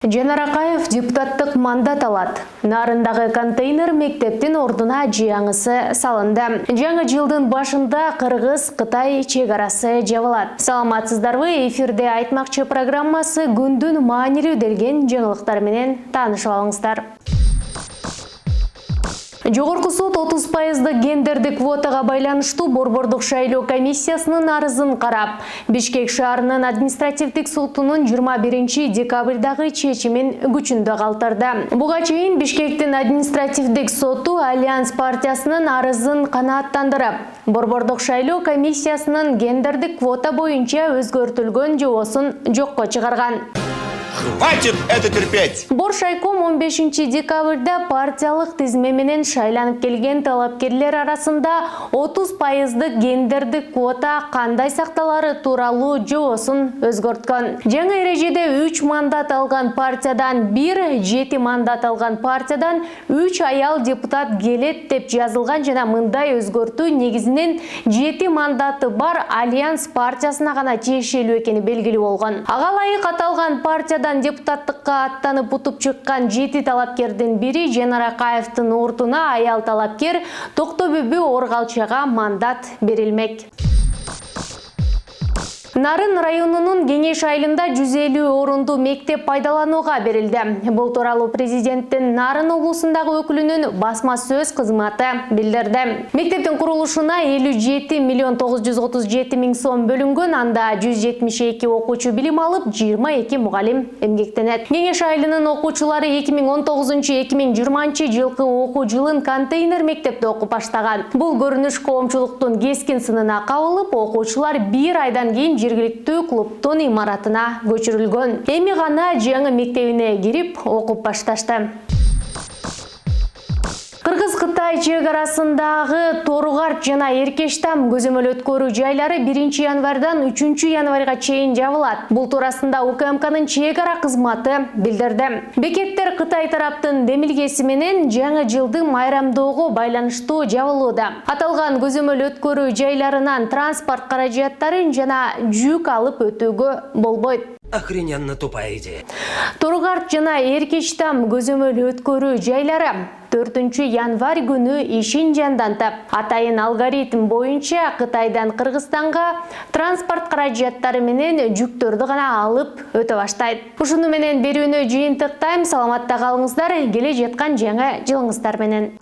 Жанар Акаев депутаттык мандат алат. Нарындагы контейнер мектептин ордуна жаңысы салынды. Жаңы жылдын башында Кыргыз-Кытай чек арасы жабылат. Саламатсыздарбы, эфирде айтмакчы программасы күндүн маанилүү делген жаңылыктар менен таанышып алыңыздар. Жогорку суд 30% гендердик квотага байланыштуу борбордук шайлоо комиссиясынын арызын карап, Бишкек шаарынын административдик сотунун 21 декабрдагы чечимин күчүндө калтырды. Буга чейин Бишкектин административдик соту Альянс партиясынын арызын канааттандырып, борбордук шайлоо комиссиясынын гендердик квота боюнча өзгөртүлгөн жобосун жокко чыгарган. Хватит это терпеть! Боршайком 15 декабрда партиялык тизме менен шайланып келген талапкерлер арасында 30% гендердик квота кандай сакталары тууралуу жобосун өзгөрткөн. Жаңы эрежеде 3 мандат алган партиядан 1, 7 мандат алган партиядан 3 аял депутат келет деп жазылган жана мындай өзгөртүү негизинен 7 мандаты бар Альянс партиясына гана тиешелүү экени белгилүү болгон. Ага ылайык аталган партиядан депутаттыкка аттанып утуп чыккан 7 талапкердин бири Жанар Акаевдин ордуна аял талапкер Токтөбүбү Оргалчага мандат берилмек. Нарын районунун Кеңеш айылында 150 орунду мектеп пайдаланууга берилди. Бул тууралуу президенттин Нарын облусундагы өкүлүнүн басма сөз кызматы билдирди. Мектептин курулушуна 57 миллион 937 миң сом бөлүнгөн, анда 172 окуучу билим алып, 22 мугалим эмгектенет. Кеңеш айылынын окуучулары 2019-2020 жылкы окуу жылын контейнер мектепте окуп баштаган. Бул көрүнүш коомчулуктун кескин сынына кабылып, окуучулар 1 айдан кийин жергиликтүү клубтун имаратына көчүрүлгөн. Эми гана жаңы мектебине кирип окуп башташты. Кыргыз-Кытай чек арасындагы Торугарт жана Эркештам көзөмөл өткөрүү жайлары 1 январдан 3 январга чейин жабылат. Бул туурасында УКМКнын чек ара кызматы билдирди. Бекеттер Кытай тараптын демилгеси менен жаңы жылдын майрамдоого байланыштуу жабылууда. Аталган көзөмөл өткөрүү жайларынан транспорт каражаттарын жана жүк алып өтүүгө болбойт. Охрененно тупая идея. Торугарт жана Эркештам көзөмөл өткөрүү жайлары 4 январь күнү ишин жандантып, атайын алгоритм боюнча Кытайдан Кыргызстанга транспорт каражаттары менен жүктөрдү гана алып өтө баштайт. Ушуну менен берүүнү жыйынтыктайм. Саламатта калыңыздар. Келе жаткан жаңы жылыңыздар менен.